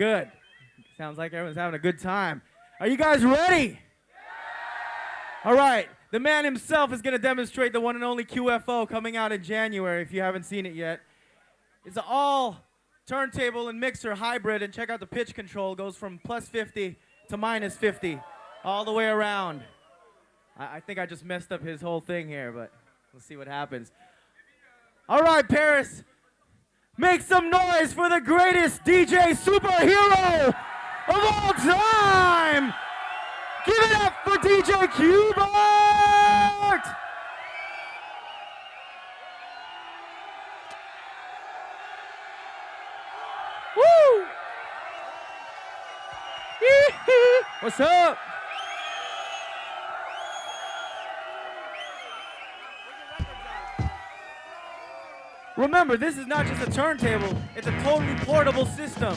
Good. Sounds like everyone's having a good time. Are you guys ready? All right. The man himself is going to demonstrate the one and only QFO coming out in January if you haven't seen it yet. It's an all turntable and mixer hybrid, and check out the pitch control. It goes from plus 50 to minus 50 all the way around. I think I just messed up his whole thing here, but we'll see what happens. All right, Paris. Make some noise for the greatest DJ superhero of all time! Give it up for DJ Bert! Woo! What's up? Remember, this is not just a turntable, it's a totally portable system.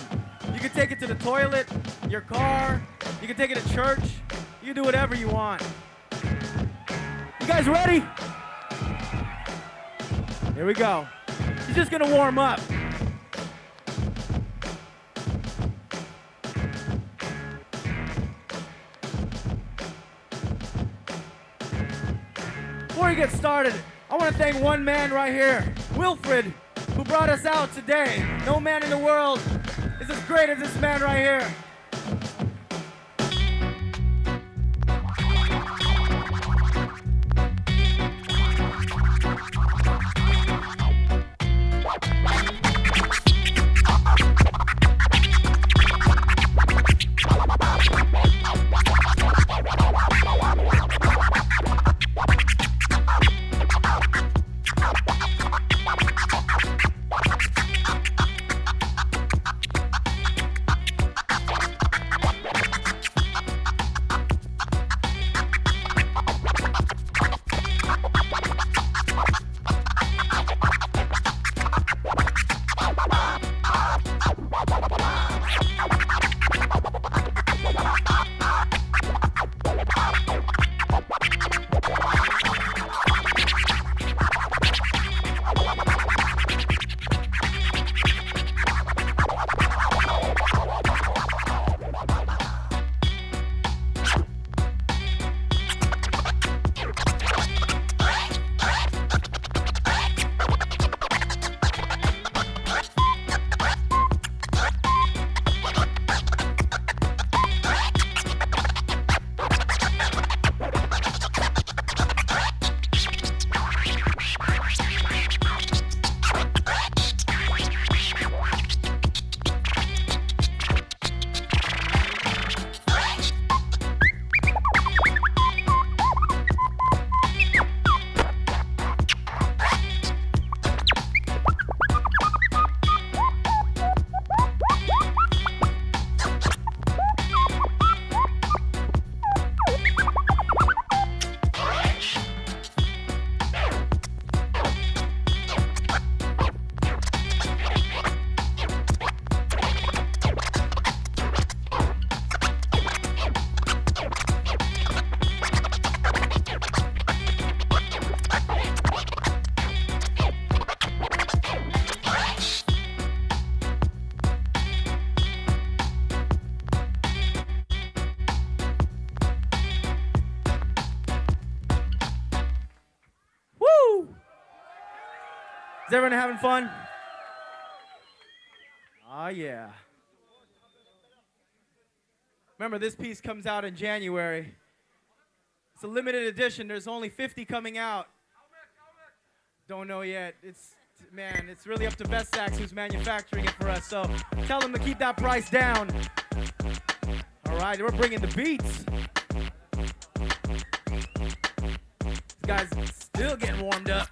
You can take it to the toilet, your car, you can take it to church, you can do whatever you want. You guys ready? Here we go. He's just gonna warm up. Before you get started, I want to thank one man right here, Wilfred, who brought us out today. No man in the world is as great as this man right here. Is everyone having fun? Oh, yeah. Remember, this piece comes out in January. It's a limited edition. There's only 50 coming out. Don't know yet. Man, it's really up to Best Sax who's manufacturing it for us. So tell them to keep that price down. All right, we're bringing the beats. This guy's still getting warmed up.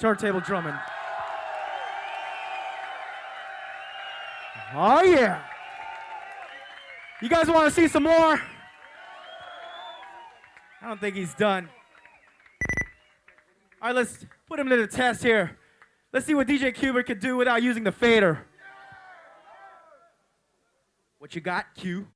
turntable drumming. Oh yeah. You guys want to see some more? I don't think he's done. All right, let's put him to the test here. Let's see what DJ Qbert could do without using the fader. What you got, Q?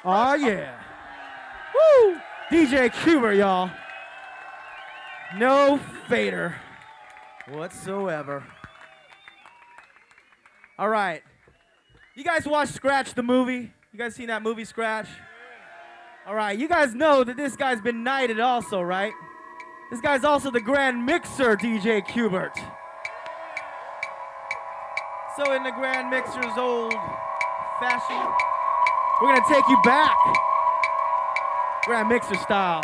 Oh, yeah. Woo! DJ Qbert, y'all. No fader whatsoever. All right. You guys watch Scratch the movie? You guys seen that movie, Scratch? All right, you guys know that this guy's been knighted also, right? This guy's also the Grand Mixer, DJ Qbert. So in the Grand Mixer's old fashion, we're gonna take you back, Grand Mixer style.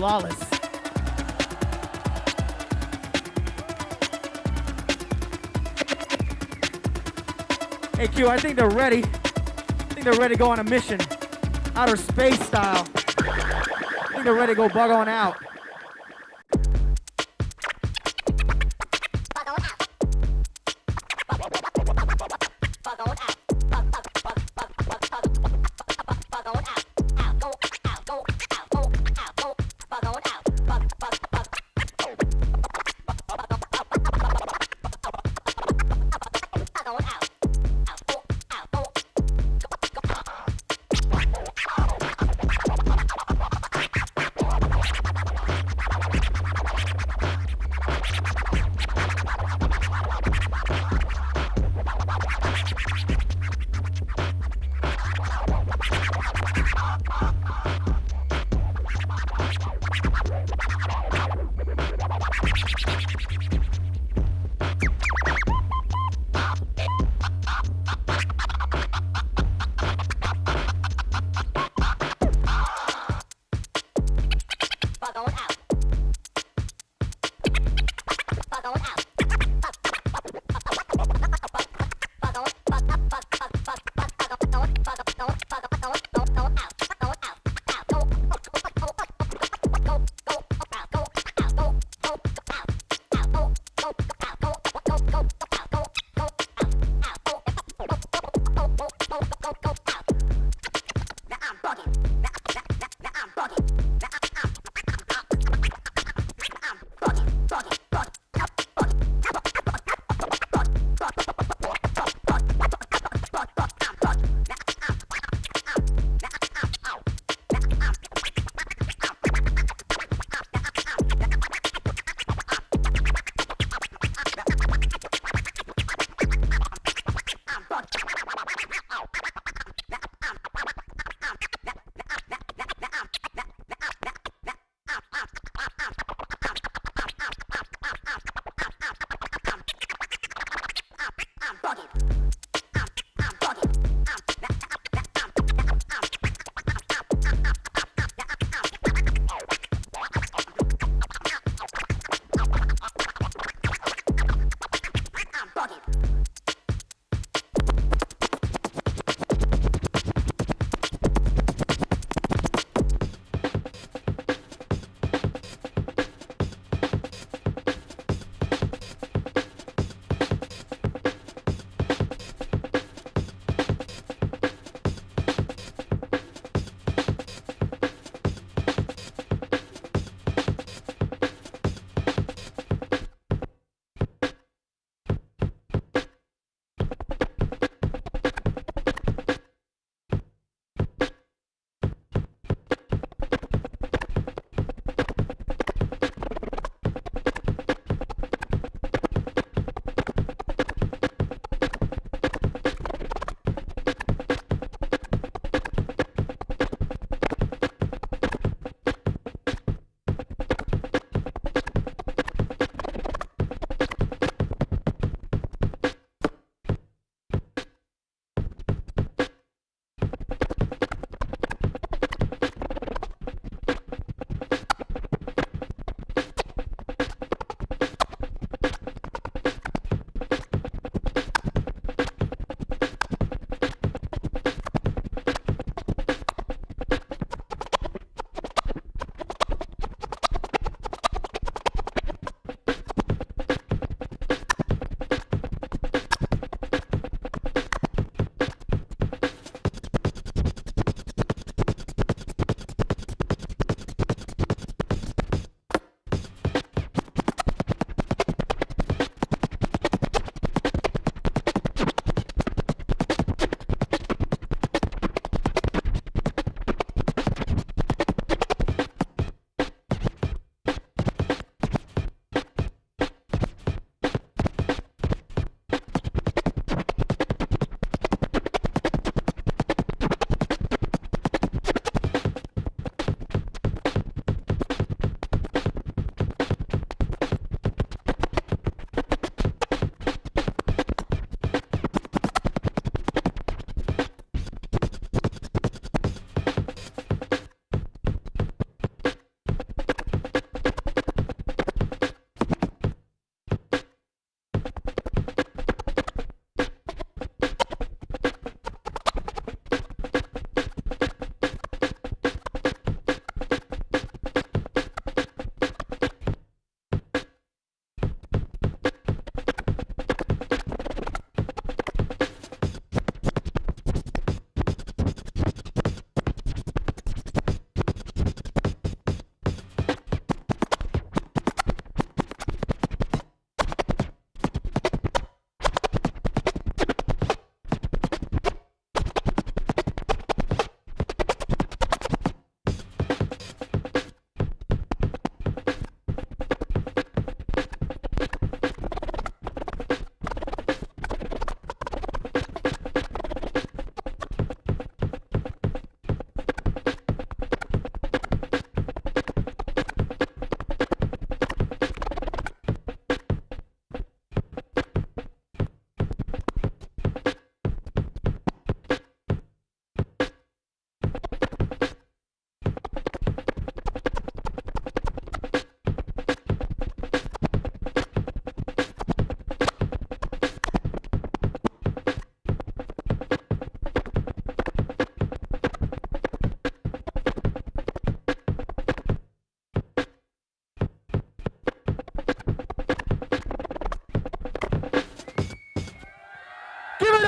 flawless. Hey Q, I think they're ready. I think they're ready to go on a mission. Outer space style. I think they're ready to go bug on out.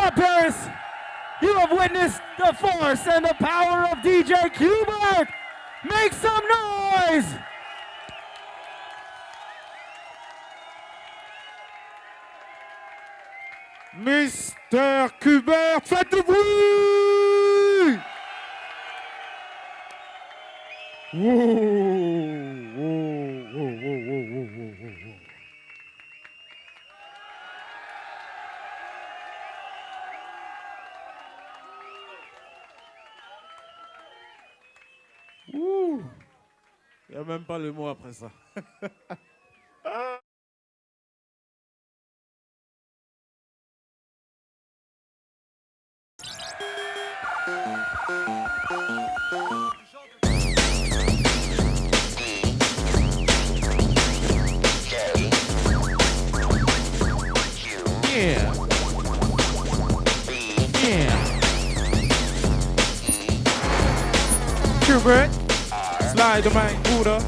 up, Paris. You have witnessed the force and the power of DJ Bert. Make some noise. Mr. Bert, faites du bruit! Il n'y a même pas le mot après ça. Yeah. Bert, slide the mic, Buddha,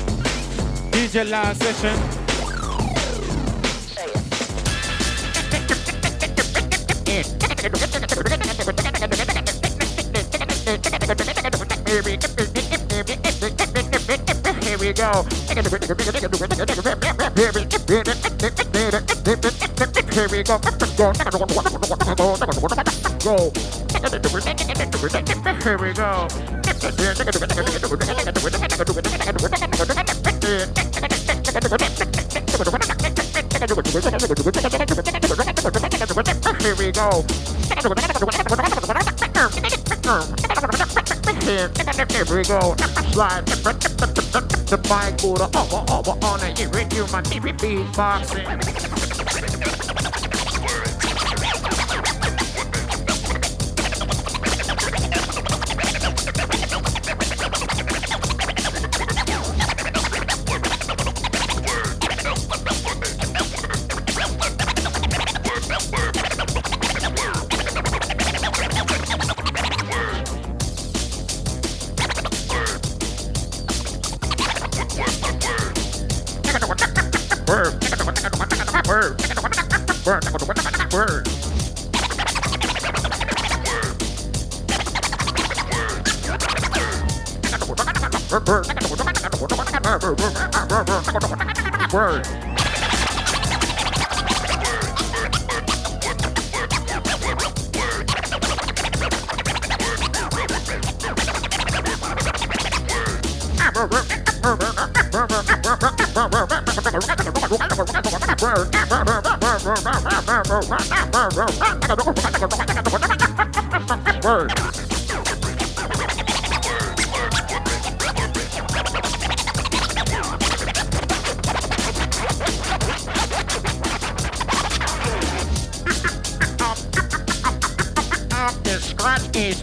DJ live session. Here we go. Here we go. Go. Here we go. Here we go. Here we go. Slide the mic over on it. You read you my TV beatboxing. Word. Word. The scratch is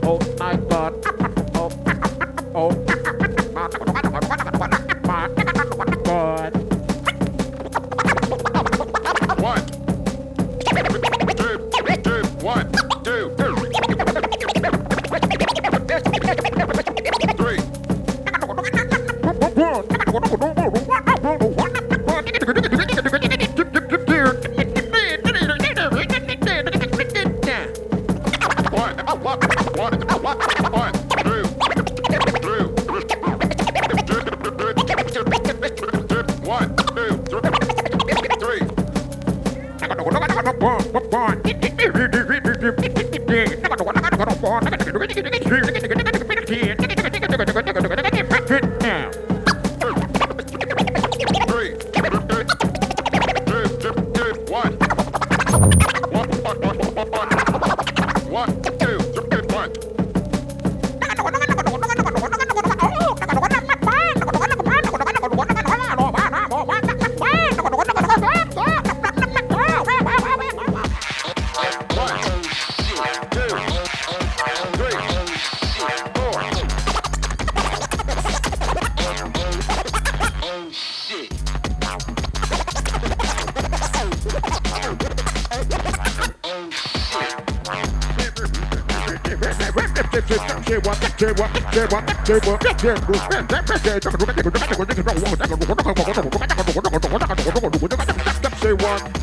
oh my God. Oh my God. 1, 2, 1, 2, 3. One. Say what?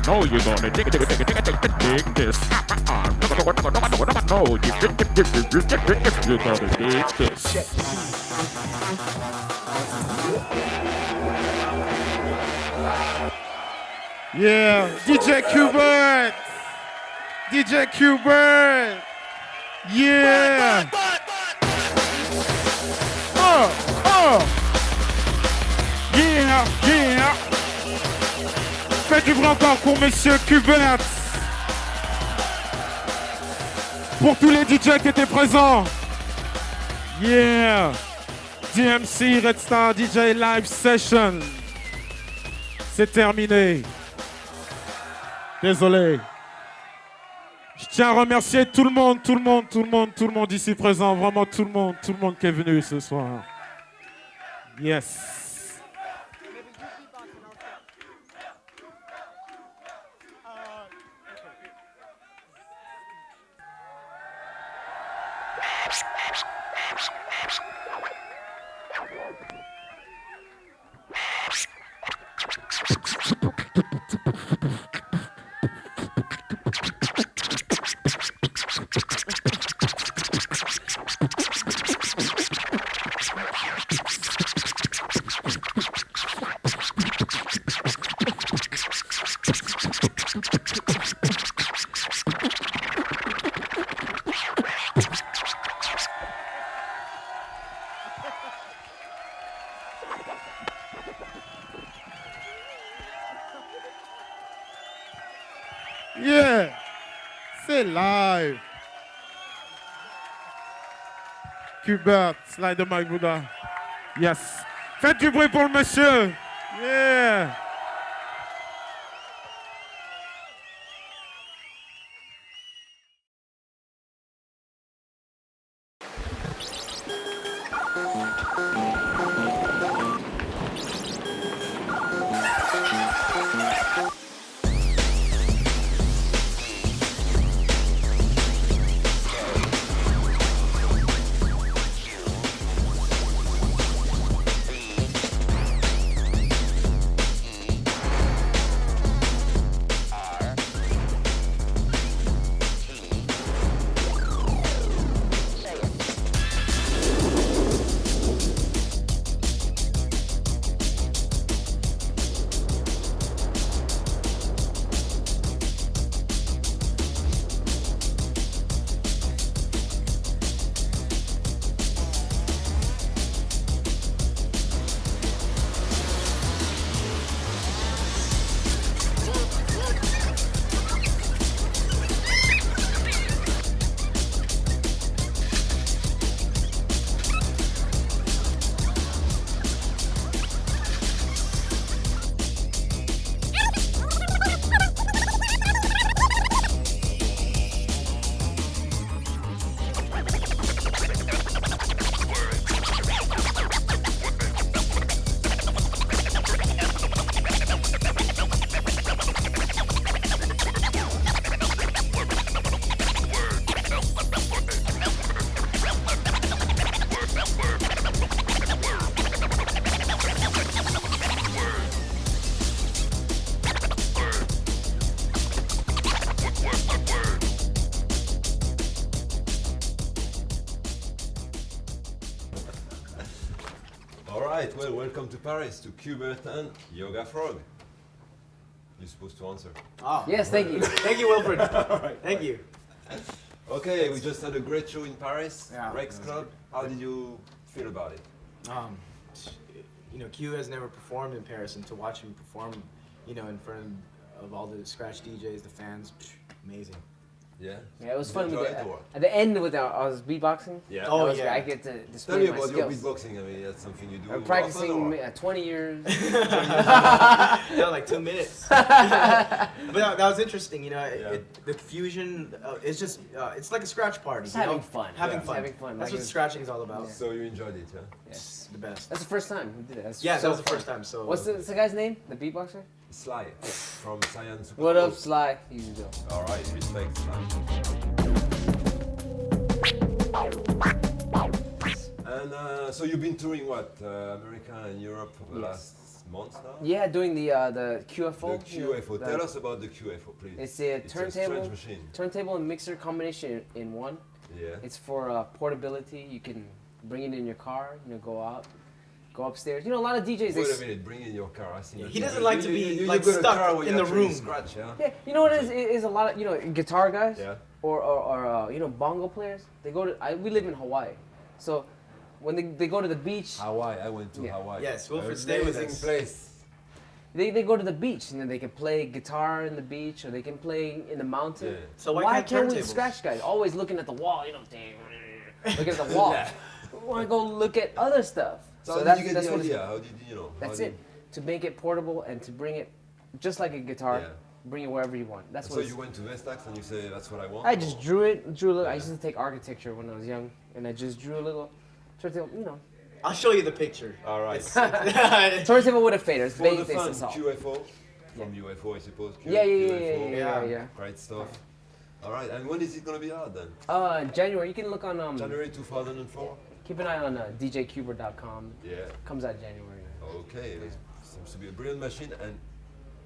No, you're gonna dig this. No, you're gonna dig this. Yeah, DJ Bert. DJ Bert. Yeah. Yeah, yeah. Faites du bruit encore pour Monsieur Bert. Pour tous les DJ qui étaient présents. Yeah. DMC Red Star DJ Live Session. C'est terminé. Désolé. Je tiens à remercier tout le monde ici présent. Vraiment tout le monde qui est venu ce soir. Yes. Yeah, c'est live. Bert, slide the mic, Bouddha. Yes. Faites du bruit pour le monsieur. Yeah. All right, well, welcome to Paris, to Bert and Yoga Frog. You're supposed to answer. Oh. Yes, thank you. Thank you, Wilfred. Thank you. Okay, we just had a great show in Paris, Yeah, Rex it was Club. How did you feel about it? You know, Q has never performed in Paris, and to watch him perform, you know, in front of all the scratch DJs, the fans, amazing. Yeah? Yeah, it was Did fun. you We enjoy did, it or what? at the end, with I was beatboxing. Yeah. Oh, That was yeah. great. I get to Tell display me my about your skills. beatboxing. I mean, that's something you do I'm often practicing or? 20 years. Yeah, like 2 minutes. But that was interesting, you know. Yeah. The fusion, it's just, it's like a scratch party. Just you know? having fun. Having Yeah. fun. Having fun. That's Like what it- scratching is all about. So you enjoyed it, yeah? It's the best. That's the first time we did it. That's Yeah, so that was the fun. first time. So What's the guy's name? The beatboxer? Sly from Science. What up, Sly? Here you go. All right, respect, Sly. And so you've been touring what? America and Europe for the last months now? Yeah, doing the QFO. The you know, QFO. the- Tell us about the QFO, please. It's a turntable, strange machine. turntable and mixer combination in one. Yeah. It's for portability. You can bring it in your car. You know, go out, go upstairs. You know, a lot of DJs. Wait a minute, bring in your car. I see. He doesn't like to be, you like, got a stuck car where in you the actually room. Scratch, yeah? Yeah, you know what it is a lot of guitar guys. Yeah. Or you know, bongo players. They go to we live in Hawaii, so when they go to the beach, Hawaii. I went to Yeah. Hawaii. Yes, Wilfred, stay with Amazing us. place. they go to the beach and then they can play guitar in the beach or they can play in the mountain. Yeah. So why Why can't can't we turntables? scratch guys always looking at the wall? You know, looking at the wall. We want to go look at other stuff. So, how that's did you get that's the what it's- idea? How did you know? That's how it. To make it portable and to bring it just like a guitar, Yeah. bring it wherever you want. That's So what you went to Vestax and you say that's what I want. I just drew a little. I Yeah. used to take architecture when I was young, and I just drew a little turntable, you know, I'll show you the picture. All right. turntable with a fader. It's For the basically fun, this all. QFO from UFO, I suppose. Yeah. Great stuff. All right, and when is it gonna be out then? January. You can look on January 2004. Keep an eye on djcuber.com. Yeah. Comes out January. Okay. It seems to be a brilliant machine, and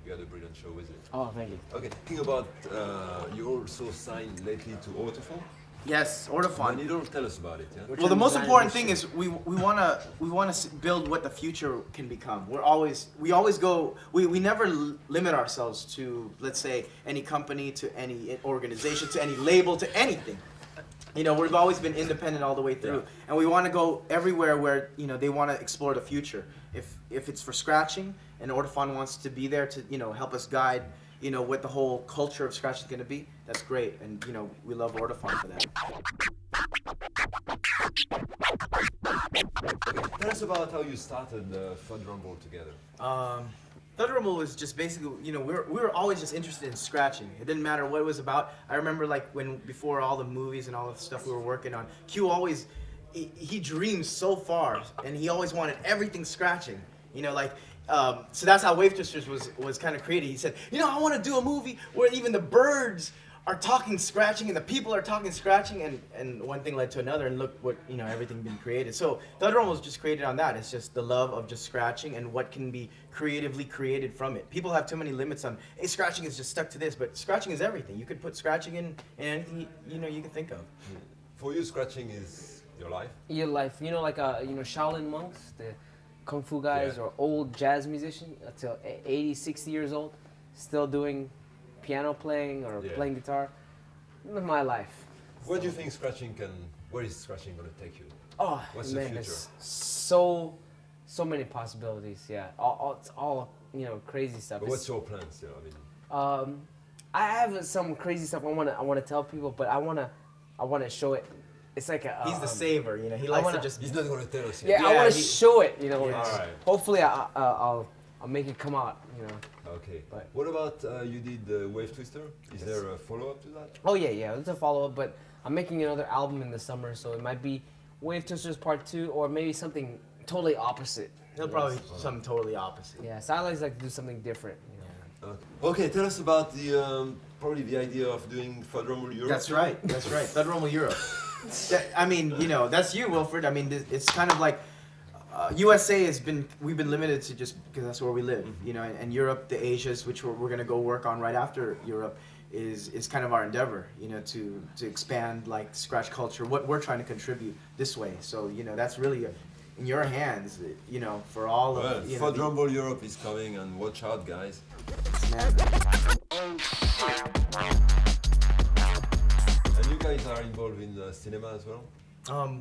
you had a brilliant show with it. Oh, thank you. Okay. Thinking about, you also signed lately to Autophone. Yes, And Ortofon. you don't tell us about it, yeah? Well, the most Design important thing industry. is we wanna build what the future can become. We always go. We never limit ourselves to, let's say, any company, to any organization, to any label, to anything. You know, we've always been independent all the way through, and we want to go everywhere where they want to explore the future. If it's for scratching, and Ortofon wants to be there to help us guide what the whole culture of scratch is going to be, that's great, and we love Ortofon for that. Tell us about how you started Fun Rumble together. Thunder Rumble was just basically, we were always just interested in scratching. It didn't matter what it was about. I remember before all the movies and all the stuff we were working on, Q always, he dreamed so far, and he always wanted everything scratching. So that's how Wave Twisters was kind of created. He said, I want to do a movie where even the birds are talking scratching and the people are talking scratching, and one thing led to another, and look what everything been created. So Thunder Rumble was just created on that. It's just the love of just scratching and what can be creatively created from it. People have too many limits on, hey, scratching is just stuck to this, but scratching is everything. You could put scratching in anything you can think of. For you, scratching is your life? Your life, like Shaolin monks, the kung fu guys, Yeah. or old jazz musicians until 80, 60 years old, still doing piano playing or Yeah. playing guitar. My life. Where do you think where is scratching gonna take you? Oh What's the man, future? there's so many possibilities. Yeah, it's all crazy stuff. But It's- what's your plans? I mean, I have some crazy stuff I wanna tell people, but I wanna show it. It's like a He's the saver, he likes wanna- to just. he's not gonna tell us yet. yeah. I Yeah, wanna he- show it. Yeah. Alright. Hopefully I'll make it come out. Okay. But- What about you did the Wave Twister? Is there a follow-up to that? Oh yeah. It's a follow up, but I'm making another album in the summer, so it might be Wave Twisters Part 2, or maybe something totally opposite. He'll probably do something totally opposite. Yeah, so I always like to do something different. Okay, tell us about probably the idea of doing Fun Rumble Europe. That's right. Thunder Rumble Europe. That's you, Wilfred. I mean, it's kind of like USA we've been limited to just because that's where we live, and Europe, the Asias, which we're gonna go work on right after Europe, is kind of our endeavor, to expand like scratch culture, what we're trying to contribute this way. So that's really in your hands, you know, for all Well, of, you for know, Drum Ball Europe is coming, and watch out, guys. man. And you guys are involved in cinema as well?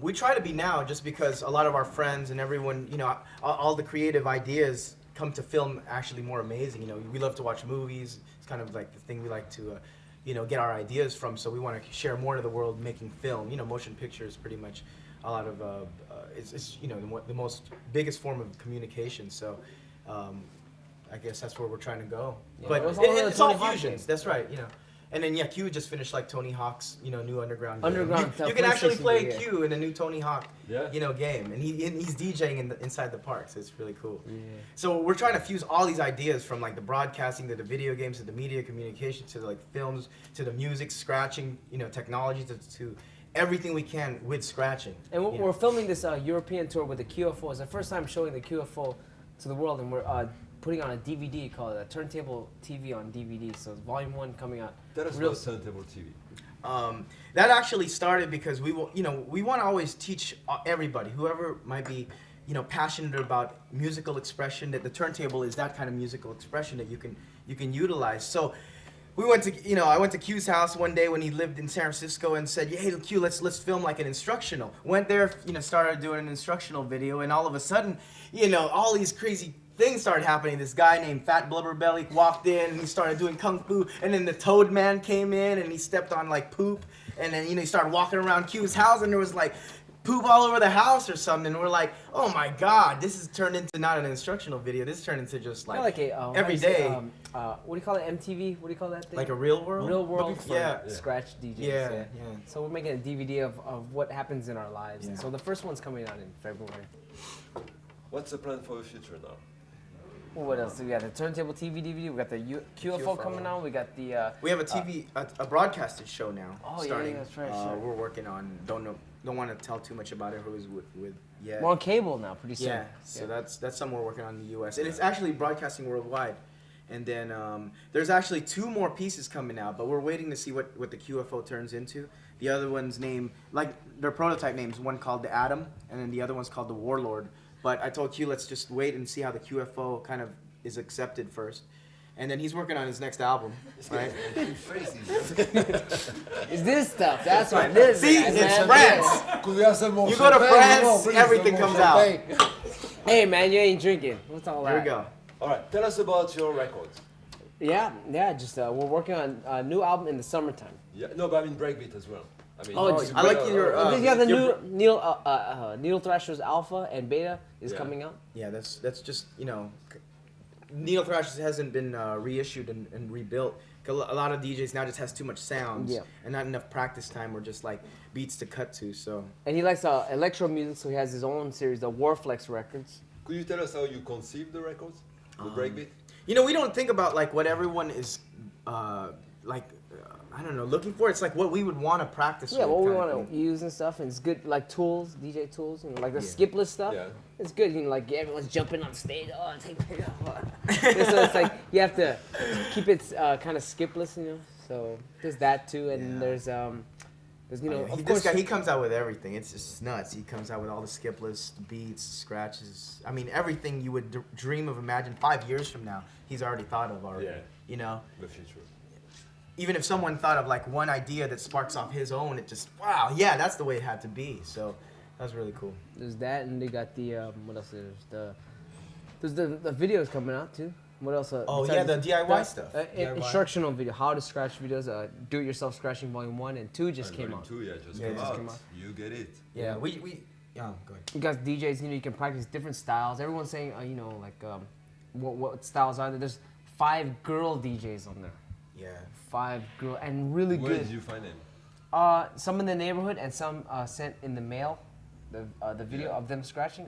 We try to be now, just because a lot of our friends and everyone, you know, all the creative ideas come to film actually more amazing. You know, we love to watch movies. It's kind of like the thing we like to, you know, get our ideas from. So we want to share more to the world making film. You know, motion pictures pretty much a lot of, it's you know, the most biggest form of communication. So I guess that's where we're trying to go. Yeah, But it was all in the it's all Tony Hawk fusions. game. That's right, you know. And then yeah, Q just finished like Tony Hawk's, you know, new underground. Underground, Game. You can actually PlayStation play game, yeah. Q in a new Tony Hawk, Yeah. you know, game, and he's DJing inside the park, so it's really cool. Yeah. So we're trying to fuse all these ideas from like the broadcasting to the video games to the media communication to like films to the music, scratching, you know, technology to everything we can with scratching. And you know. we're filming this European tour with the QFO. It's the first time showing the QFO to the world, and we're putting on a DVD called Turntable TV on DVD. So it's volume 1 coming out. Tell us real about Turntable TV. That actually started because we will, you know, we want to always teach everybody, whoever might be, you know, passionate about musical expression, that the turntable is that kind of musical expression that you can utilize. So we went to, you know, I went to Q's house one day when he lived in San Francisco and said, "Hey, Q, let's film like an instructional." Went there, you know, started doing an instructional video, and all of a sudden, you know, all these crazy things started happening. This guy named Fat Blubberbelly walked in and he started doing kung fu, and then the Toad Man came in and he stepped on like poop, and then, you know, he started walking around Q's house and there was like poop all over the house or something. And we're like, oh my God, this has turned into not an instructional video. This turned into just like, like a every how do you say, day, what do you call it? MTV? What do you call that thing? like a real world. Real world for Yeah. scratch DJs. Yeah, yeah. So we're making a DVD of what happens in our lives. Yeah. And so the first one's coming out in February. What's the plan for the future now? Well, what else? We got the Turntable TV DVD. We got the QFO coming out. We got the. We have a TV, a broadcasted show now. Oh, yeah, starting. that's right, sure. We're working on. Don't want to tell too much about it. Who's with yet. We're on cable now, pretty soon. Yeah, so that's something we're working on in the U.S. and it's actually broadcasting worldwide. And then there's actually 2 more pieces coming out, but we're waiting to see what the QFO turns into. The other one's named, like their prototype names, one called the Atom, and then the other one's called the Warlord. But I told Q, let's just wait and see how the QFO kind of is accepted first. And then he's working on his next album, right? It's this stuff. That's right. This See, is, it's man. France. You go to France, everything comes out. Hey, man, you ain't drinking. What's all that? Here we go. All right, tell us about your records. Yeah. Just we're working on a new album in the summertime. Yeah, no, but I mean breakbeat as well. I mean, Oh, I like your. yeah, the your- new Needle Thrasher's Alpha and Beta is Yeah. coming out. Yeah, that's just, you know, Needle Thrashers hasn't been reissued and rebuilt. 'Cause a lot of DJs now just has too much sounds Yeah. and not enough practice time or just like beats to cut to. So And he likes electro music, so he has his own series, the Warflex Records. could you tell us how you conceived the records, the breakbeat? you know, we don't think about like what everyone is I don't know, looking for. It's like what we would want to practice. Yeah, with what we kind of want to thing. use and stuff, and it's good, like tools, DJ tools, you know, like the Yeah. skipless stuff. Yeah. It's good, you know, like everyone's jumping on stage. Oh, take me off. So it's like you have to keep it kind of skipless, you know. So there's that too, and Yeah. there's you know, He, of this course. guy, he comes out with everything. It's just nuts. He comes out with all the skipless beats, scratches. I mean, everything you would dream of, imagine 5 years from now, he's already thought of already. Yeah. You know, The future. even if someone thought of like one idea that sparks off his own, it just wow, yeah, that's the way it had to be. So that was really cool. There's that, and they got the what else? There's the videos coming out too. What else? Oh, besides yeah, the DIY stuff. In- DIY. instructional video, how to scratch videos. Do-it-yourself scratching volume 1 and 2 just And came volume out. 2, yeah, just Yeah, came it just out. came out. You get it. Yeah, we yeah, go ahead. You guys DJs, you know, you can practice different styles. Everyone's saying, you know, like what styles are there? There's 5 girl DJs on there. Yeah. 5 girl and really Where good. did you find them? Some in the neighborhood and some sent in the mail. The video of them scratching.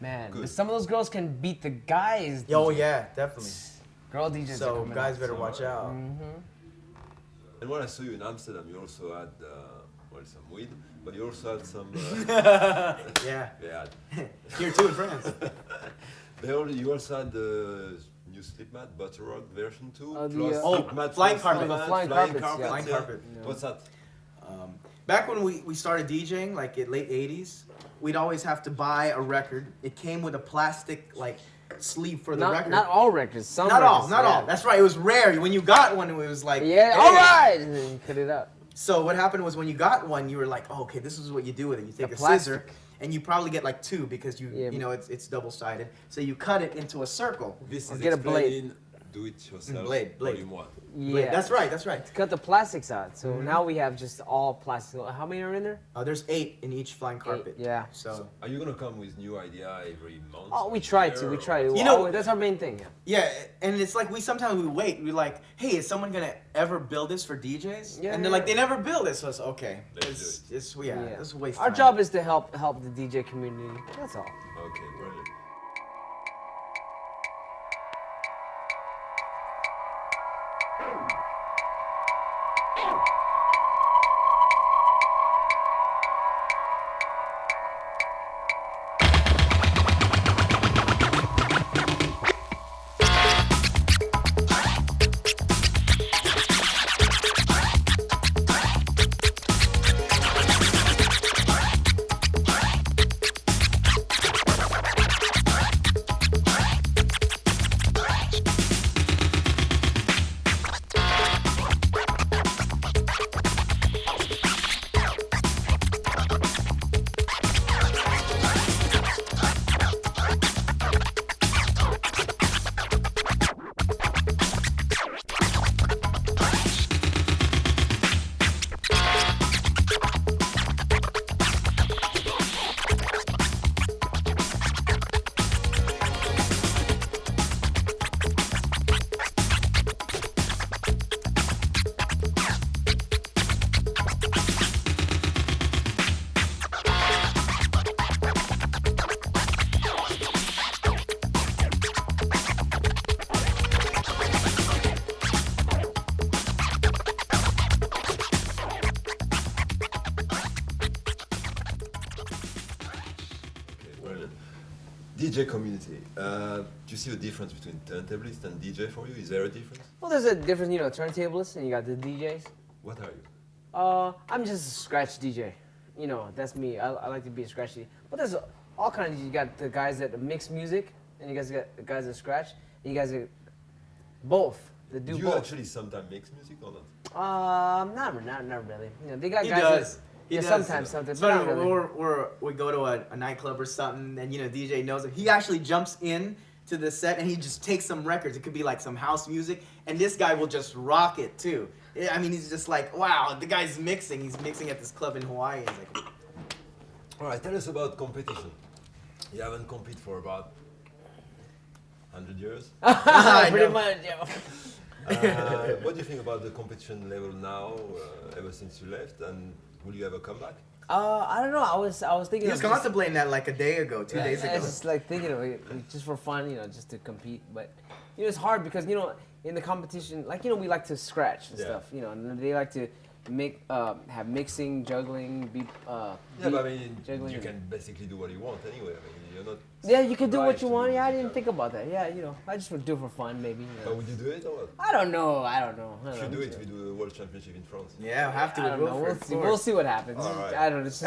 Man, Good. some of those girls can beat the guys. Oh DJ. yeah, definitely. Girl DJs. are So coming guys out. better watch out. And when I saw you in Amsterdam, you also had, well, some weed, but you also had some, Yeah. yeah, Here too in France. you also had the new Slipmat, Butter Rock version 2, Oh, the, plus oh, Slipmat Flying plus Carpet. Slipmat, The Flying Carpets, yeah. Flying yeah. Carpet. What's that? Back when we started DJing, like in late 80s, we'd always have to buy a record. It came with a plastic like sleeve for the record. Not all records. Some Not records, all. yeah. That's right. It was rare. When you got one, it was like, Yeah, hey. all right. And then you cut it out. So what happened was when you got one, you were like, oh, okay, this is what you do with it. You take The a plastic. scissor, and you probably get like 2 because Yeah. you know it's double-sided. So you cut it into a circle. This Or is get a blade. explaining do it yourself Blade. volume 1. Yeah. That's right. That's right. Cut the plastics out. So now we have just all plastic. How many are in there? There's 8 in each flying carpet. Yeah. So Are you gonna come with new idea every month? Oh, we or try year, to. We or- try to. You know- That's our main thing. Yeah. yeah, and it's like sometimes we wait. We're like, hey, is someone gonna ever build this for DJs? Yeah, And they're yeah. like, they never build it. So it's okay. Let's do It's it's a waste. Our time. job is to help the DJ community. That's all. Okay, brilliant. Brilliant. DJ community. Do you see a difference between turntablist and DJ for you? Is there a difference? Well, there's a difference, turntablists and you got the DJs. What are you? I'm just a scratch DJ. That's me. I like to be a scratch DJ. But there's all kinds. You got the guys that mix music, and you guys got the guys that scratch. And you guys get both. That do Do you both. actually sometimes mix music or not? Not really. They got He guys. does. He Yeah, does. sometimes, but So not really. we go to a nightclub or something, and DJ knows it. He actually jumps in to the set and he just takes some records. It could be like some house music, and this guy will just rock it too. I mean, he's just like, wow, the guy's mixing. He's mixing at this club in Hawaii. He's like, All right, tell us about competition. You haven't competed for about 100 years. Pretty much. Yeah. What do you think about the competition level now, ever since you left, and will you ever come back? I don't know. I was thinking. he was of just- contemplating that like a day ago, 2 days I ago. was just like thinking of it just for fun, just to compete. But it's hard because in the competition, we like to scratch and Yeah. stuff, and they like to make have mixing, juggling, Yeah, beat but I mean, juggling. you can basically do what you want anyway. I mean, you're not. Yeah, you can do what obliged you to want. do Yeah, I music, didn't think about that. Yeah, I just would do it for fun, maybe. But would you do it or what? I don't know. If you do it, we do a world championship in France. Yeah, have to. I don't know. Wilford, of We'll course. see what happens. All right. I don't know. I He's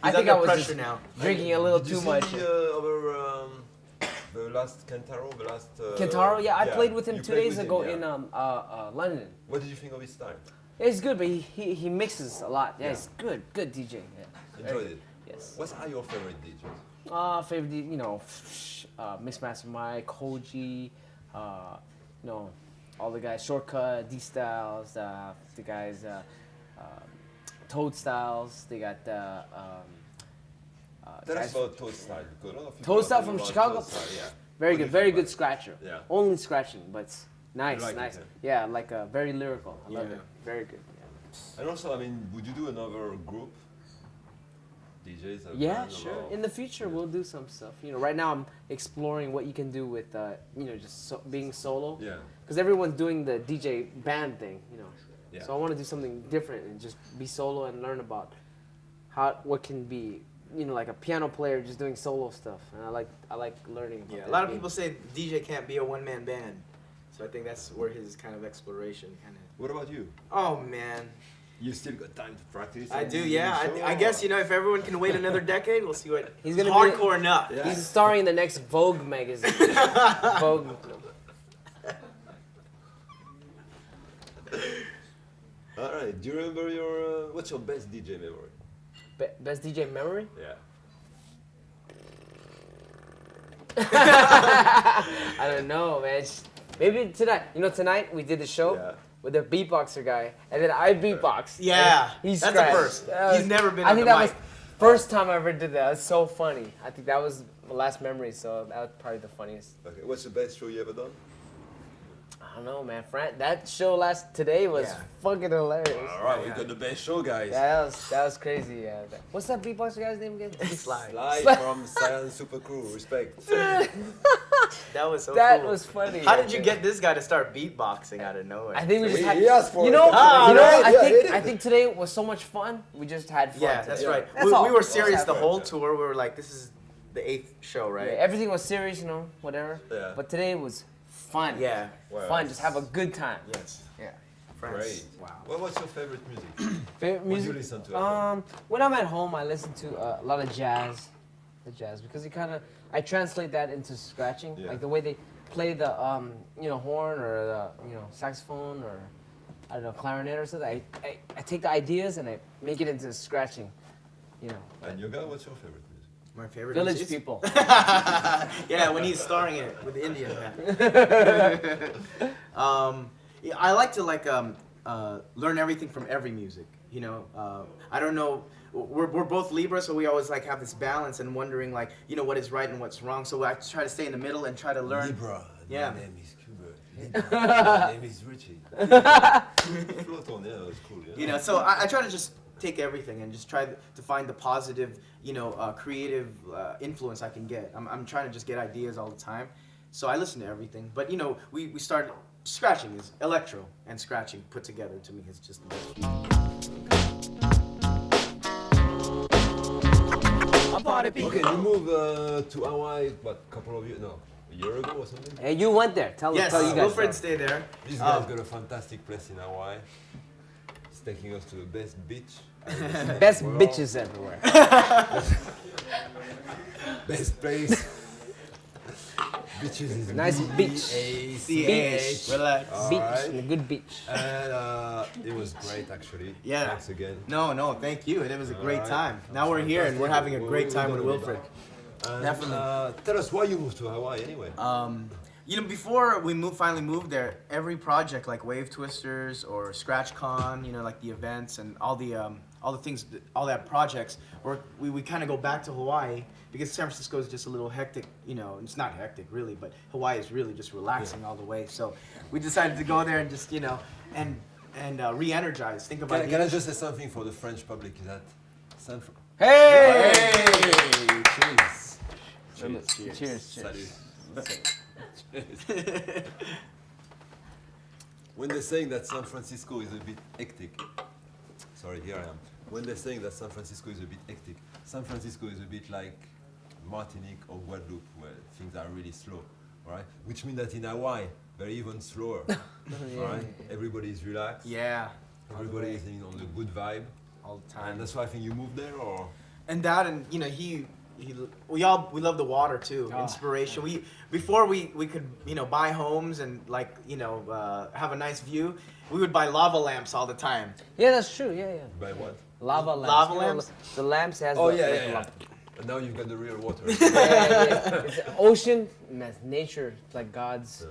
think I under was pressure just now. drinking a little Did you too see much. The last Kentaro, the last. Kentaro, yeah, I played with him you 2 played days with ago him, in yeah. London. What did you think of his style? It's good, but he mixes a lot. Yeah, Yeah. he's good DJ. Yeah. Enjoyed it. Yes. What are your favorite DJs? Favorite, Mixmaster Mike, Koji, all the guys, Shortcut, D Styles, the guys, Toad Styles. They got Tell us guys, about Toad Style. Because a lot of people Toad are Style talking from about Chicago. Toad Style, yeah. very What do good, you very think good about scratcher. Yeah. Only scratching, but nice, You like it, nice. yeah? Yeah, like very lyrical. I love Yeah. it. Very good. Yeah. And also, I mean, would you do another group? DJs? a Yeah, band, sure. or- In the future, we'll do some stuff. Right now I'm exploring what you can do with, just being solo. Yeah. Because everyone's doing the DJ band thing, Yeah. So I want to do something different and just be solo and learn about what can be, like a piano player just doing solo stuff. And I like learning. About Yeah, a that lot of being- people say DJ can't be a one-man band, so I think that's where his kind of exploration kind of. What about you? Oh man, You still got time to practice? I on do, the yeah. show, I guess, or- you know, if everyone can wait another decade, we'll see what He's he's gonna be- hardcore enough. Yeah. He's starring in the next Vogue magazine. Vogue. All right. Do you remember your what's your best DJ memory? Best DJ memory? Yeah. I don't know, man. Maybe tonight. You know, tonight we did the show Yeah. with the beatboxer guy, and then I beatboxed. Yeah, and he that's a scratched. first. That He's never been I on think the that mic. was first time I ever did that. That's so funny. I think that was my last memory, so that was probably the funniest. Okay. What's the best show you ever done? I don't know, man. That show today was Yeah. fucking hilarious. All right. We got the best show, guys. Yeah, that was crazy. Yeah. What's that beatboxer guy's name again? Slide. Live from Silent Super Crew. Respect. That was so That cool. was funny. How did you get this guy to start beatboxing out of nowhere? I think we just had. He asked for You it. know, Ah, you know. right, yeah, he did. I think today was so much fun. We just had fun. Yeah, today. that's Yeah. right. That's we all. were serious the Yeah. whole tour. We were like, this is the 8th show, right? Yeah, everything was serious, you know, whatever. Yeah. But today was fun. Yeah. Wow. Fun. Just have a good time. Yes. Yeah. France. Great. Wow. Well, what's your favorite music? Favorite What do you music? listen to at home? When I'm at home, I listen to a lot of jazz. The jazz, because I translate that into scratching, Yeah. like the way they play the, horn or the, saxophone or, I don't know, clarinet or something. I take the ideas and I make it into scratching, you know. And yoga, what's your favorite music? My favorite Village music- people. Yeah, when he's starring in it with the Indian man. Yeah, I like to learn everything from every music. You know, I don't know. We're both Libra, so we always have this balance and wondering what is right and what's wrong. So I try to stay in the middle and try to learn. Libra. Yeah. My name is Hubert. My name is Richie. Float on, yeah, that's cool. Yeah. You know, so I try to just take everything and just try to find the positive, creative influence I can get. I'm trying to just get ideas all the time. So I listen to everything. But, we started, scratching is electro and scratching put together to me is just the best. Okay, you moved to Hawaii, what, couple of years, no, a year ago or something? Hey, you went there. Tell Yes, you guys. Wilfred about it. stayed there. This guy's got a fantastic place in Hawaii. He's taking us to the best beach. Best Well, bitches everywhere. Best place. Beaches is Nice beach. Beach. Relax. Beach, Alright. a good beach. And it was great actually. Yeah. Thanks again. No, thank you. It was a great Alright. time. Now we're here and we're having a great time with Wilfred. And, Definitely. tell us why you moved to Hawaii anyway. Before we finally moved there, every project like Wave Twisters or Scratch Con, like the events and all the things, all that projects, we kind of go back to Hawaii because San Francisco is just a little hectic. It's not hectic really, but Hawaii is really just relaxing all the way. So we decided to go there and just and re-energize. Think about Can I just say something for the French public? Is that San Fran? Hey! Cheers. Cheers. Cheers. Salut. When they're saying that San Francisco is a bit hectic, sorry, here I am. When they're saying that San Francisco is a bit hectic, San Francisco is a bit like Martinique or Guadeloupe, where things are really slow, all right? Which means that in Hawaii, they're even slower, all right? Everybody is relaxed. Yeah, Everybody is on the good vibe, all the and time. that's why I think you moved there, or And that, and we love the water too. Inspiration. Before we could buy homes and have a nice view, we would buy lava lamps all the time. Yeah, that's true. Yeah. by what? Lava lamps. Lava You know, lamps? The lamps has. Oh the, yeah, like, yeah, yeah. lava- And now you've got the real water. Yeah. It's the ocean, man, nature, it's like God's.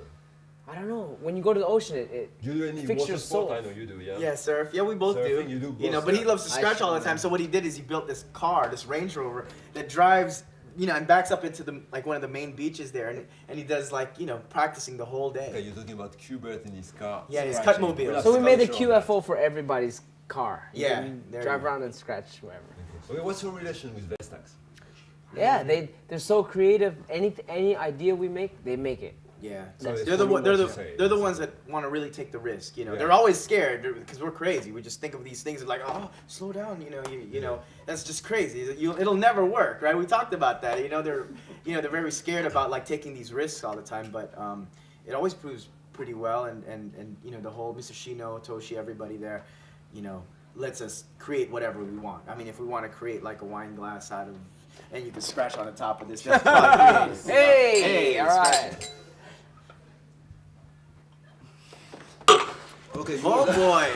I don't know. When you go to the ocean, it Do you do any Fix water your sport? soul. I know you do, yeah. Yeah, surf. Yeah, we both Surfing, do. you do both, But he yeah. loves to I scratch all the should, time. So what he did is he built this car, this Range Rover, that drives, and backs up into one of the main beaches there, and he does practicing the whole day. Okay, you're talking about Qbert in his car. Yeah, his scratching. Cutmobile. We'll So we have made a to show that. QFO for everybody's car. You Yeah, can there drive you go. around and scratch wherever. Okay, what's your relation with Vestax? Yeah, they're so creative. Any idea we make, they make it. Yeah, So they they're the follow one- they're what the you say. they're the ones that want to really take the risk. Yeah. They're always scared because we're crazy. We just think of these things like, oh, slow down. You know, that's just crazy. It'll never work, right? We talked about that. They're very scared about taking these risks all the time, but it always proves pretty well. And the whole Mr. Shino, Toshi, everybody there, lets us create whatever we want. I mean, if we want to create like a wine glass out of, and you can scratch on the top of this, that's probably creative, you know? Hey, all scratch right. it. Okay, Oh boy.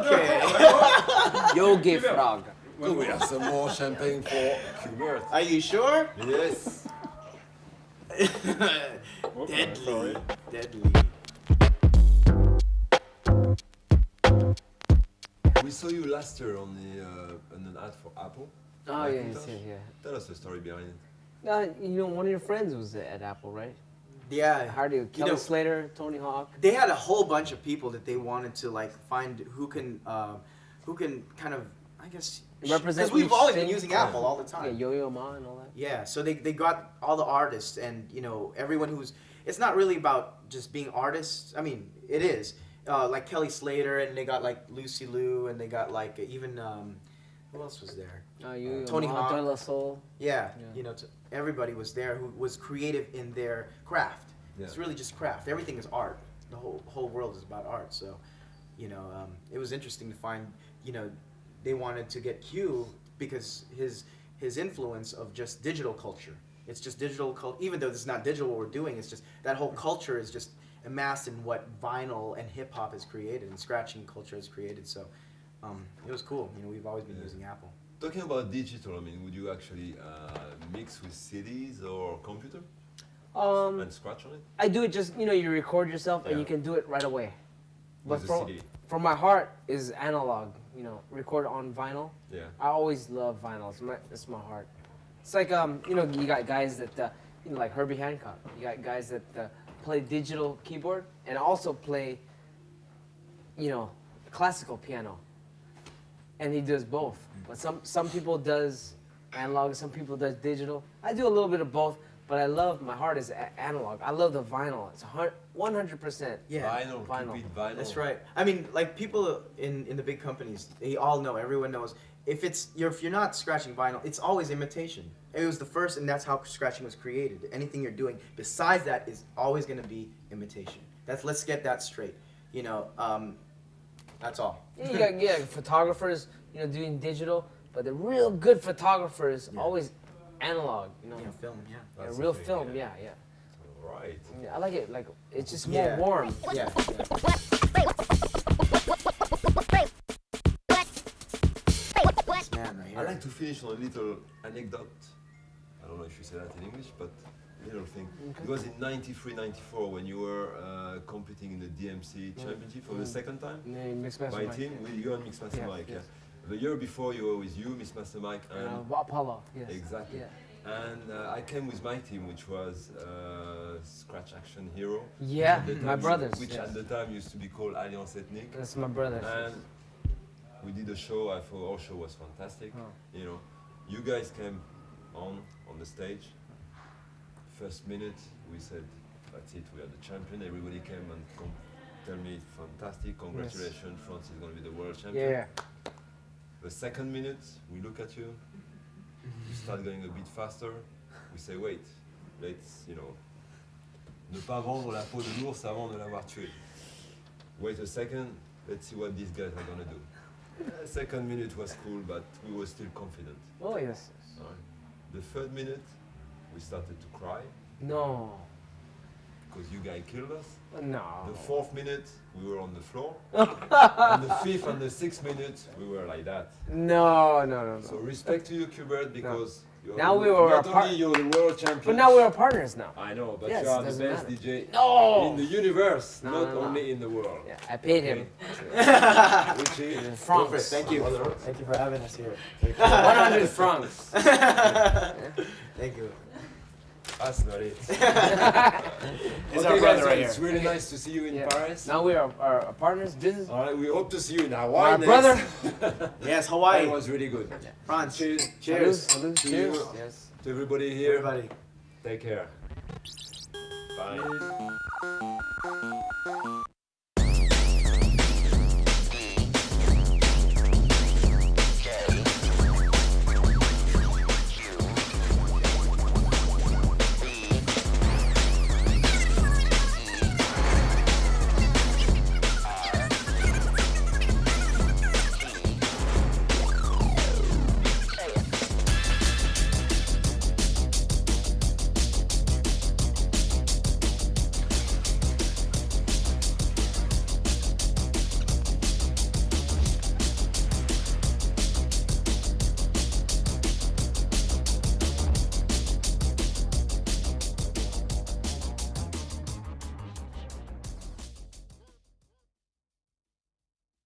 Okay. Yogi frog. Could we have some more champagne for Hubert? Are you sure? Yes. Deadly. Deadly. We saw you last year on an ad for Apple. Oh, yeah, Macintosh. yeah. Tell us the story behind it. You know, one of your friends was at Apple, right? Yeah. Hardy, Kelly Slater, Tony Hawk. They had a whole bunch of people that they wanted to like find who can kind of, I guess, Represent because we've each always been thing. using Apple all the Yeah, time. Yo-Yo Ma and all that. Yeah, so they got all the artists and, you know, everyone who's, it's not really about just being artists. I mean, it is. Like Kelly Slater, and they got like Lucy Liu, and they got like even, who else was there? Yo-Yo Tony Ma, Hawk. De La Soul. Yeah, Yeah. you know, everybody was there who was creative in their craft. Yeah. It's really just craft. Everything is art. The whole world is about art. So, you know, it was interesting to find, you know, they wanted to get Q because his influence of just digital culture. It's just digital culture. Even though it's not digital what we're doing, it's just that whole culture is just amassed in what vinyl and hip hop has created and scratching culture has created. So, it was cool. You know, we've always been using Apple. Talking about digital, I mean, would you actually mix with CDs or computer and scratch on it? I do it just, you know, you record yourself and Yeah. you can do it right away. But With a CD? from my heart is analog, you know, record on vinyl. Yeah. I always love vinyl. It's my heart. It's like, you know, you got guys that, you know, like Herbie Hancock. You got guys that play digital keyboard and also play, you know, classical piano. And he does both. But some people does analog, some people does digital. I do a little bit of both, but I love, my heart is analog. I love the vinyl. It's 100%. Yeah. Vinyl, keep it vinyl. That's right. I mean, like people in the big companies, they all know. Everyone knows. If you're not scratching vinyl, it's always imitation. It was the first, and that's how scratching was created. Anything you're doing besides that is always going to be imitation. Let's get that straight. You know, that's all. Yeah, you got photographers, you know, doing digital, but the real good photographers always analog, you know. Yeah, film. Yeah. Yeah, That's real the thing, film, yeah. yeah. Right. Yeah, I like it, like, it's just Yeah. more warm. Yeah. This man right I here. like to finish on a little anecdote. I don't know if you say that in English, but little thing. It was in 93, 94 when you were competing in the DMC championship for the second time. And then Mixed Master My Mike. team, with you and Mix Master Yeah, Mike. yes. Yeah. The year before you were with you, Mix Master Mike, and Apollo, yes. exactly. Yeah. And I came with my team, which was Scratch Action Hero. Yeah, At the my time- brothers, Which yes. at the time used to be called Alliance Ethnique. That's my brother. And we did a show. I thought our show was fantastic. Oh. You know, you guys came on the stage. First minute, we said, "That's it. We are the champion." Everybody came and tell me, "Fantastic! Congratulations, France is going to be the world champion." Yeah. The second minute, we look at you. You start going a bit faster. We say, "Wait, let's, you know, ne pas vendre la peau de l'ours avant de l'avoir tué." Wait a second. Let's see what these guys are going to do. Second minute was cool, but we were still confident. Oh, yes. Alright. The third minute, we started to cry No. because you guys killed us. No. The fourth minute, we were on the floor. And the fifth and the sixth minute, we were like that. No. So respect to you, Qbert, because you're Now the, we were not a part- only you're the world champion. But now we're partners now. I know, but Yes, you are the doesn't best matter. DJ No. in the universe, No, not no. only in the world. Yeah, I paid him. Which is Francs. Thank you. Thank you for having us here. 100 francs. Thank you. that's not it. It's Okay, our guys, brother right it's here. really nice to see you in Yeah. Paris. Now we are partners, business. All right, we hope to see you in Hawaii My next. brother. Yes, That Hawaii. was really good. France. Cheers. Cheers. Salud, To cheers. you. Yes. To everybody here. Everybody. Take care. Bye.